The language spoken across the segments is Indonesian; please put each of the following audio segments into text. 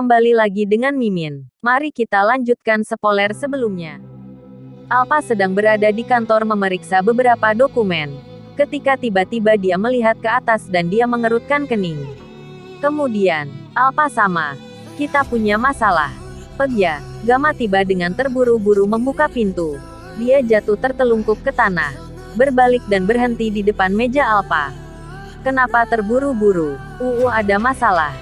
Kembali lagi dengan Mimin. Mari kita lanjutkan spoiler sebelumnya. Alpha sedang berada di kantor memeriksa beberapa dokumen. Ketika tiba-tiba dia melihat ke atas dan dia mengerutkan kening. Kemudian, Alpha sama. Kita punya masalah. Pegya, Gamma tiba dengan terburu-buru membuka pintu. Dia jatuh tertelungkup ke tanah. Berbalik dan berhenti di depan meja Alpha. Kenapa terburu-buru? Ada masalah.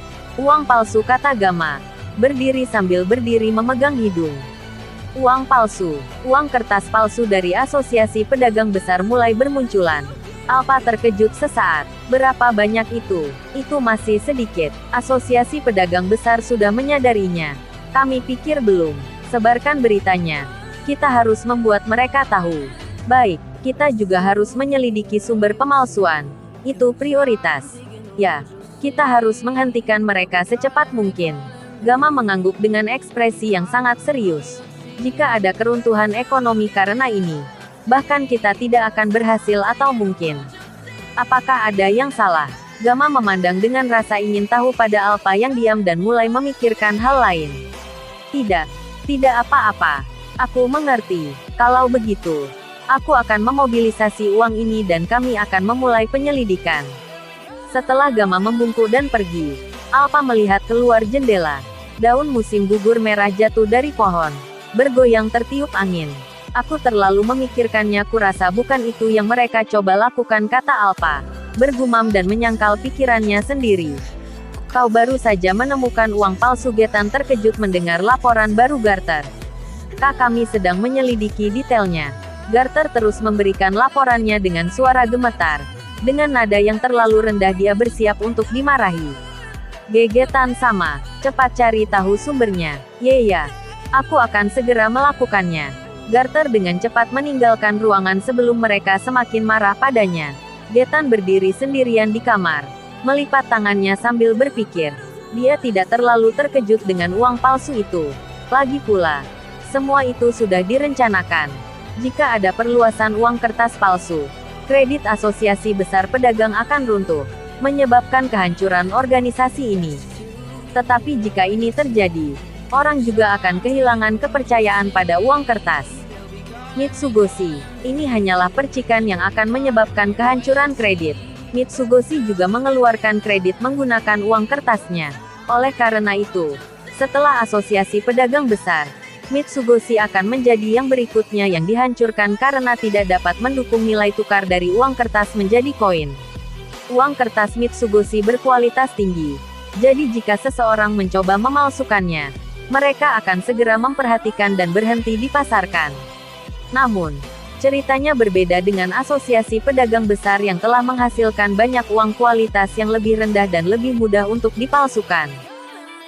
Uang palsu, kata Gamma. Berdiri sambil berdiri memegang hidung. Uang palsu. Uang kertas palsu dari Asosiasi Pedagang Besar mulai bermunculan. Alpha terkejut sesaat. Berapa banyak itu? Itu masih sedikit. Asosiasi Pedagang Besar sudah menyadarinya. Kami pikir belum. Sebarkan beritanya. Kita harus membuat mereka tahu. Baik, kita juga harus menyelidiki sumber pemalsuan. Itu prioritas. Ya, kita harus menghentikan mereka secepat mungkin. Gamma mengangguk dengan ekspresi yang sangat serius. Jika ada keruntuhan ekonomi karena ini, bahkan kita tidak akan berhasil atau mungkin. Apakah ada yang salah? Gamma memandang dengan rasa ingin tahu pada Alpha yang diam dan mulai memikirkan hal lain. Tidak apa-apa. Aku mengerti. Kalau begitu, aku akan memobilisasi uang ini dan kami akan memulai penyelidikan. Setelah Gamma membungkuk dan pergi, Alpha melihat keluar jendela. Daun musim gugur merah jatuh dari pohon. Bergoyang tertiup angin. Aku terlalu memikirkannya, kurasa bukan itu yang mereka coba lakukan, kata Alpha. Bergumam dan menyangkal pikirannya sendiri. Kau baru saja menemukan uang palsu. Getan terkejut mendengar laporan baru Garter. Kami sedang menyelidiki detailnya. Garter terus memberikan laporannya dengan suara gemetar. Dengan nada yang terlalu rendah dia bersiap untuk dimarahi. Gegetan sama. Cepat cari tahu sumbernya. Ya. Aku akan segera melakukannya. Garter dengan cepat meninggalkan ruangan sebelum mereka semakin marah padanya. Getan berdiri sendirian di kamar. Melipat tangannya sambil berpikir. Dia tidak terlalu terkejut dengan uang palsu itu. Lagi pula, semua itu sudah direncanakan. Jika ada perluasan uang kertas palsu, kredit Asosiasi Besar Pedagang akan runtuh, menyebabkan kehancuran organisasi ini. Tetapi jika ini terjadi, orang juga akan kehilangan kepercayaan pada uang kertas. Mitsugoshi, ini hanyalah percikan yang akan menyebabkan kehancuran kredit. Mitsugoshi juga mengeluarkan kredit menggunakan uang kertasnya. Oleh karena itu, setelah Asosiasi Pedagang Besar, Mitsugoshi akan menjadi yang berikutnya yang dihancurkan karena tidak dapat mendukung nilai tukar dari uang kertas menjadi koin. Uang kertas Mitsugoshi berkualitas tinggi. Jadi jika seseorang mencoba memalsukannya, mereka akan segera memperhatikan dan berhenti dipasarkan. Namun, ceritanya berbeda dengan Asosiasi Pedagang Besar yang telah menghasilkan banyak uang kualitas yang lebih rendah dan lebih mudah untuk dipalsukan.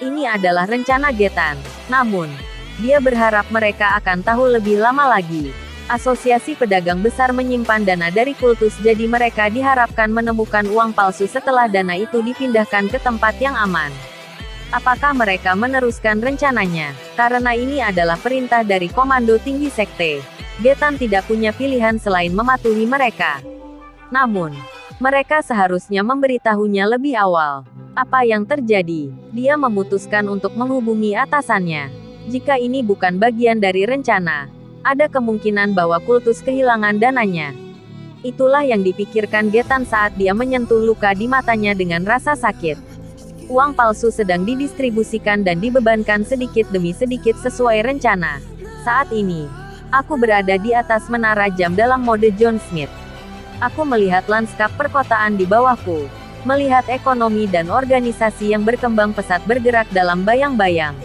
Ini adalah rencana Getan. Namun, dia berharap mereka akan tahu lebih lama lagi. Asosiasi Pedagang Besar menyimpan dana dari kultus, jadi mereka diharapkan menemukan uang palsu setelah dana itu dipindahkan ke tempat yang aman. Apakah mereka meneruskan rencananya? Karena ini adalah perintah dari Komando Tinggi Sekte. Getan tidak punya pilihan selain mematuhi mereka. Namun, mereka seharusnya memberitahunya lebih awal. Apa yang terjadi? Dia memutuskan untuk menghubungi atasannya. Jika ini bukan bagian dari rencana, ada kemungkinan bahwa kultus kehilangan dananya. Itulah yang dipikirkan Getan saat dia menyentuh luka di matanya dengan rasa sakit. Uang palsu sedang didistribusikan dan dibebankan sedikit demi sedikit sesuai rencana. Saat ini, aku berada di atas menara jam dalam mode John Smith. Aku melihat lanskap perkotaan di bawahku. Melihat ekonomi dan organisasi yang berkembang pesat bergerak dalam bayang-bayang.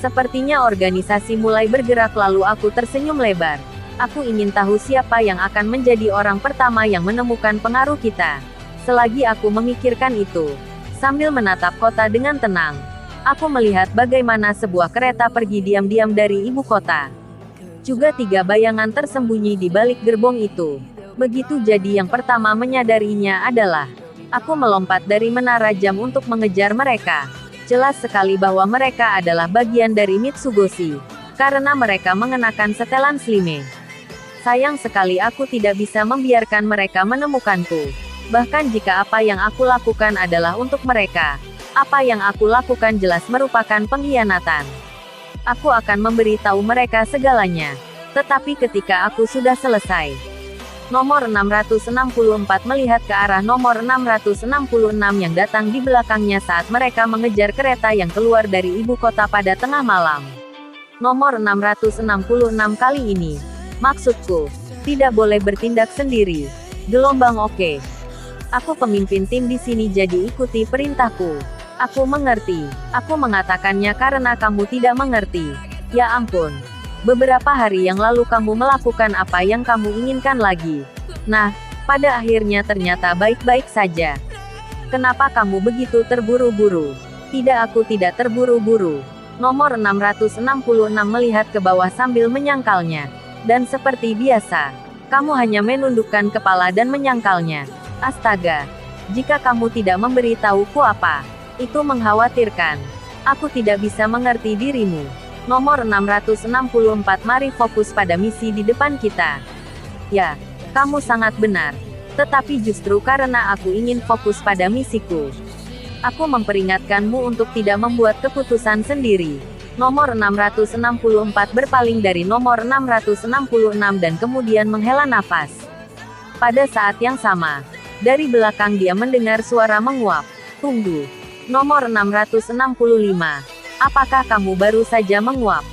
Sepertinya organisasi mulai bergerak, lalu aku tersenyum lebar. Aku ingin tahu siapa yang akan menjadi orang pertama yang menemukan pengaruh kita. Selagi aku memikirkan itu, sambil menatap kota dengan tenang, aku melihat bagaimana sebuah kereta pergi diam-diam dari ibu kota. Juga 3 bayangan tersembunyi di balik gerbong itu. Begitu jadi yang pertama menyadarinya adalah, aku melompat dari menara jam untuk mengejar mereka. Jelas sekali bahwa mereka adalah bagian dari Mitsugoshi, karena mereka mengenakan setelan slime. Sayang sekali aku tidak bisa membiarkan mereka menemukanku. Bahkan jika apa yang aku lakukan adalah untuk mereka, Apa yang aku lakukan jelas merupakan pengkhianatan. Aku akan memberitahu mereka segalanya. Tetapi ketika aku sudah selesai, nomor 664 melihat ke arah nomor 666 yang datang di belakangnya saat mereka mengejar kereta yang keluar dari ibu kota pada tengah malam. Nomor 666 kali ini. Maksudku, tidak boleh bertindak sendiri. Gelombang oke. Aku pemimpin tim di sini jadi ikuti perintahku. Aku mengerti. Aku mengatakannya karena kamu tidak mengerti. Ya ampun. Beberapa hari yang lalu kamu melakukan apa yang kamu inginkan lagi. Nah, pada akhirnya ternyata baik-baik saja. Kenapa kamu begitu terburu-buru? Tidak, aku tidak terburu-buru. Nomor 666 melihat ke bawah sambil menyangkalnya. Dan seperti biasa, kamu hanya menundukkan kepala dan menyangkalnya. Astaga. Jika kamu tidak memberitahuku apa, itu mengkhawatirkan. Aku tidak bisa mengerti dirimu. Nomor 664 mari fokus pada misi di depan kita. Ya, kamu sangat benar. Tetapi justru karena aku ingin fokus pada misiku, aku memperingatkanmu untuk tidak membuat keputusan sendiri. Nomor 664 berpaling dari nomor 666 dan kemudian menghela nafas. Pada saat yang sama, dari belakang dia mendengar suara menguap. Tunggu. Nomor 665. Apakah kamu baru saja menguap?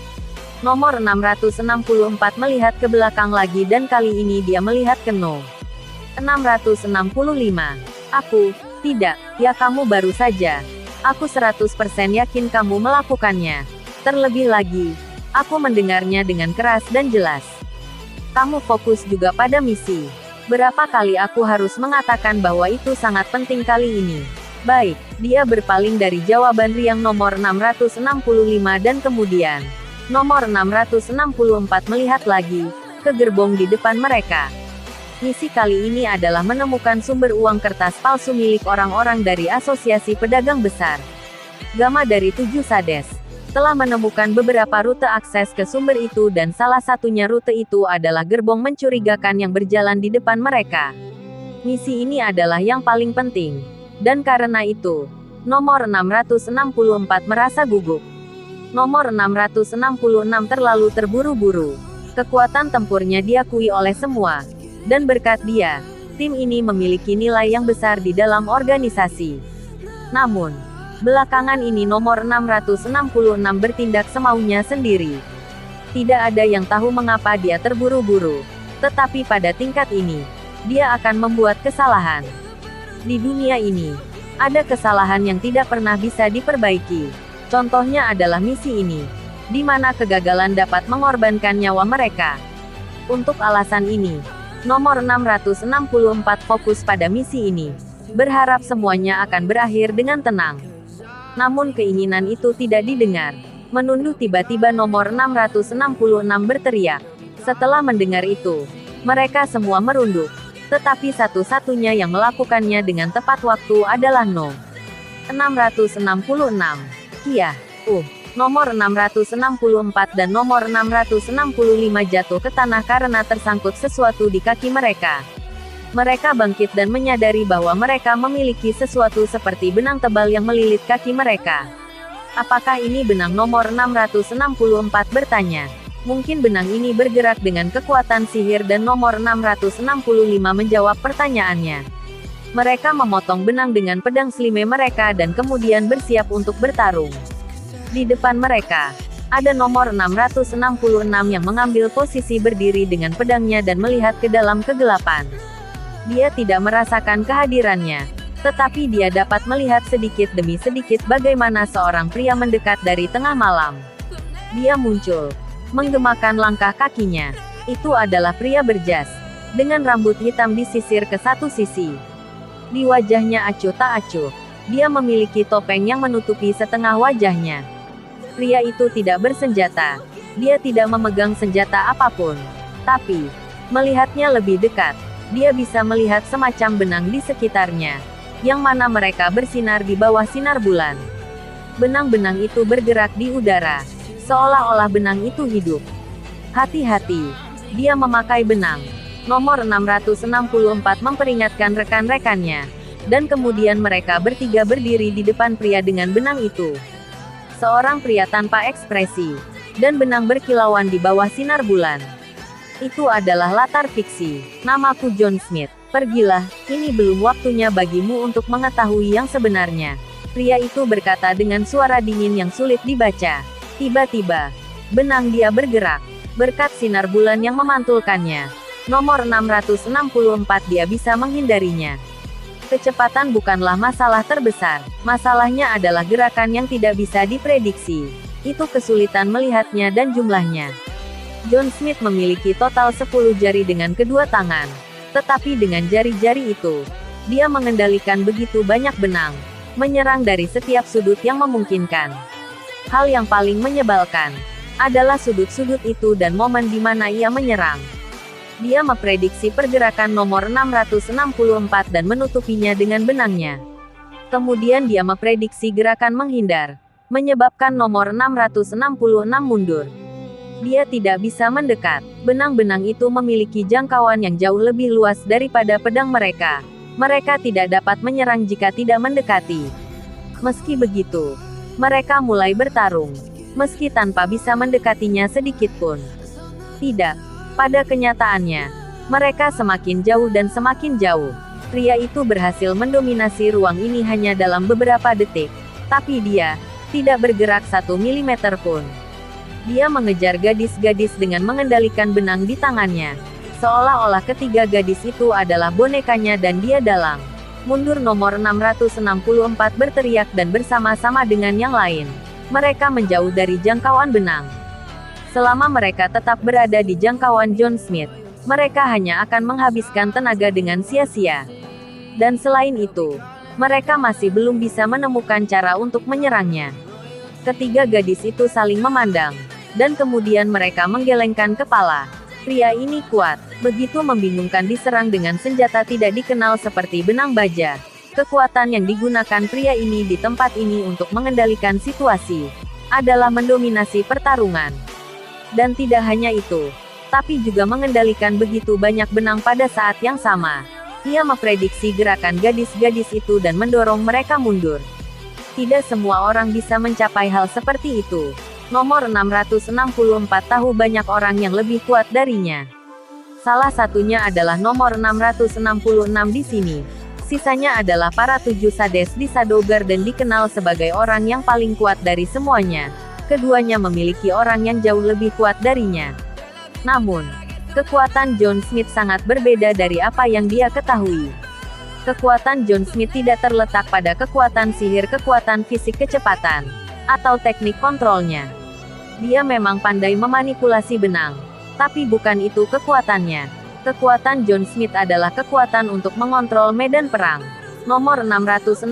Nomor 664 melihat ke belakang lagi dan kali ini dia melihat ke No. 665. Aku, tidak, ya kamu baru saja. Aku 100% yakin kamu melakukannya. Terlebih lagi, aku mendengarnya dengan keras dan jelas. Kamu fokus juga pada misi. Berapa kali aku harus mengatakan bahwa itu sangat penting kali ini. Baik, dia berpaling dari jawaban riang nomor 665 dan kemudian nomor 664 melihat lagi ke gerbong di depan mereka. Misi kali ini adalah menemukan sumber uang kertas palsu milik orang-orang dari Asosiasi Pedagang Besar. Gamma dari 7 Sades telah menemukan beberapa rute akses ke sumber itu dan salah satunya rute itu adalah gerbong mencurigakan yang berjalan di depan mereka. Misi ini adalah yang paling penting. Dan karena itu, nomor 664 merasa gugup. Nomor 666 terlalu terburu-buru. Kekuatan tempurnya diakui oleh semua. Dan berkat dia, tim ini memiliki nilai yang besar di dalam organisasi. Namun, belakangan ini nomor 666 bertindak semaunya sendiri. Tidak ada yang tahu mengapa dia terburu-buru. Tetapi pada tingkat ini, dia akan membuat kesalahan. Di dunia ini, ada kesalahan yang tidak pernah bisa diperbaiki. Contohnya adalah misi ini, di mana kegagalan dapat mengorbankan nyawa mereka. Untuk alasan ini, nomor 664 fokus pada misi ini, berharap semuanya akan berakhir dengan tenang. Namun keinginan itu tidak didengar. Menunduk tiba-tiba nomor 666 berteriak. Setelah mendengar itu, mereka semua merunduk. Tetapi satu-satunya yang melakukannya dengan tepat waktu adalah No. 666. Iya, nomor 664 dan nomor 665 jatuh ke tanah karena tersangkut sesuatu di kaki mereka. Mereka bangkit dan menyadari bahwa mereka memiliki sesuatu seperti benang tebal yang melilit kaki mereka. Apakah ini benang? Nomor 664 bertanya. Mungkin benang ini bergerak dengan kekuatan sihir dan nomor 665 menjawab pertanyaannya. Mereka memotong benang dengan pedang slime mereka dan kemudian bersiap untuk bertarung. Di depan mereka, ada nomor 666 yang mengambil posisi berdiri dengan pedangnya dan melihat ke dalam kegelapan. Dia tidak merasakan kehadirannya, tetapi dia dapat melihat sedikit demi sedikit bagaimana seorang pria mendekat dari tengah malam. Dia muncul, menggemakan langkah kakinya. Itu adalah pria berjas, dengan rambut hitam disisir ke satu sisi. Di wajahnya acuh tak acuh. Dia memiliki topeng yang menutupi setengah wajahnya. Pria itu tidak bersenjata. Dia tidak memegang senjata apapun. Tapi, melihatnya lebih dekat, dia bisa melihat semacam benang di sekitarnya, yang mana mereka bersinar di bawah sinar bulan. Benang-benang itu bergerak di udara, seolah-olah benang itu hidup. Hati-hati, dia memakai benang. Nomor 664 memperingatkan rekan-rekannya. Dan kemudian mereka bertiga berdiri di depan pria dengan benang itu. Seorang pria tanpa ekspresi. Dan benang berkilauan di bawah sinar bulan. Itu adalah latar fiksi. Namaku John Smith. Pergilah, ini belum waktunya bagimu untuk mengetahui yang sebenarnya. Pria itu berkata dengan suara dingin yang sulit dibaca. Tiba-tiba, benang dia bergerak. Berkat sinar bulan yang memantulkannya. Nomor 664 dia bisa menghindarinya. Kecepatan bukanlah masalah terbesar. Masalahnya adalah gerakan yang tidak bisa diprediksi. Itu kesulitan melihatnya dan jumlahnya. John Smith memiliki total 10 jari dengan kedua tangan. Tetapi dengan jari-jari itu, dia mengendalikan begitu banyak benang. Menyerang dari setiap sudut yang memungkinkan. Hal yang paling menyebalkan adalah sudut-sudut itu dan momen di mana ia menyerang. Dia memprediksi pergerakan nomor 664 dan menutupinya dengan benangnya. Kemudian dia memprediksi gerakan menghindar, menyebabkan nomor 666 mundur. Dia tidak bisa mendekat. Benang-benang itu memiliki jangkauan yang jauh lebih luas daripada pedang mereka. Mereka tidak dapat menyerang jika tidak mendekati. Meski begitu, mereka mulai bertarung, meski tanpa bisa mendekatinya sedikit pun. Tidak. Pada kenyataannya, mereka semakin jauh dan semakin jauh. Pria itu berhasil mendominasi ruang ini hanya dalam beberapa detik. Tapi dia tidak bergerak 1 milimeter pun. Dia mengejar gadis-gadis dengan mengendalikan benang di tangannya. Seolah-olah ketiga gadis itu adalah bonekanya dan dia dalang. Mundur nomor 664 berteriak dan bersama-sama dengan yang lain. Mereka menjauh dari jangkauan benang. Selama mereka tetap berada di jangkauan John Smith, mereka hanya akan menghabiskan tenaga dengan sia-sia. Dan selain itu, mereka masih belum bisa menemukan cara untuk menyerangnya. Ketiga gadis itu saling memandang, dan kemudian mereka menggelengkan kepala. Pria ini kuat, begitu membingungkan diserang dengan senjata tidak dikenal seperti benang baja. Kekuatan yang digunakan pria ini di tempat ini untuk mengendalikan situasi adalah mendominasi pertarungan. Dan tidak hanya itu, tapi juga mengendalikan begitu banyak benang pada saat yang sama. Ia memprediksi gerakan gadis-gadis itu dan mendorong mereka mundur. Tidak semua orang bisa mencapai hal seperti itu. Nomor 664 tahu banyak orang yang lebih kuat darinya. Salah satunya adalah nomor 666 di sini. Sisanya adalah para 7 Sades di Sadogar dan dikenal sebagai orang yang paling kuat dari semuanya. Keduanya memiliki orang yang jauh lebih kuat darinya. Namun, kekuatan John Smith sangat berbeda dari apa yang dia ketahui. Kekuatan John Smith tidak terletak pada kekuatan sihir, kekuatan fisik, kecepatan, atau teknik kontrolnya. Dia memang pandai memanipulasi benang, tapi bukan itu kekuatannya. Kekuatan John Smith adalah kekuatan untuk mengontrol medan perang. Nomor 664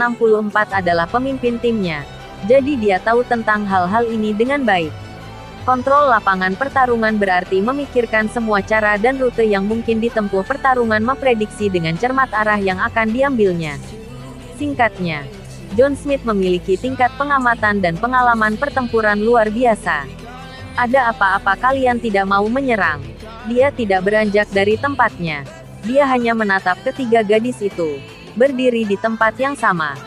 adalah pemimpin timnya. Jadi dia tahu tentang hal-hal ini dengan baik. Kontrol lapangan pertarungan berarti memikirkan semua cara dan rute yang mungkin ditempuh pertarungan, memprediksi dengan cermat arah yang akan diambilnya. Singkatnya, John Smith memiliki tingkat pengamatan dan pengalaman pertempuran luar biasa. Ada apa-apa kalian tidak mau menyerang? Dia tidak beranjak dari tempatnya. Dia hanya menatap ketiga gadis itu, berdiri di tempat yang sama.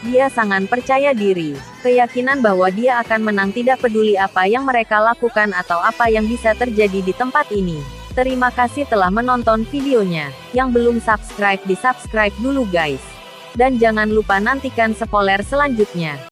Dia sangat percaya diri, keyakinan bahwa dia akan menang tidak peduli apa yang mereka lakukan atau apa yang bisa terjadi di tempat ini. Terima kasih telah menonton videonya. Yang belum subscribe di subscribe dulu guys. Dan jangan lupa nantikan spoiler selanjutnya.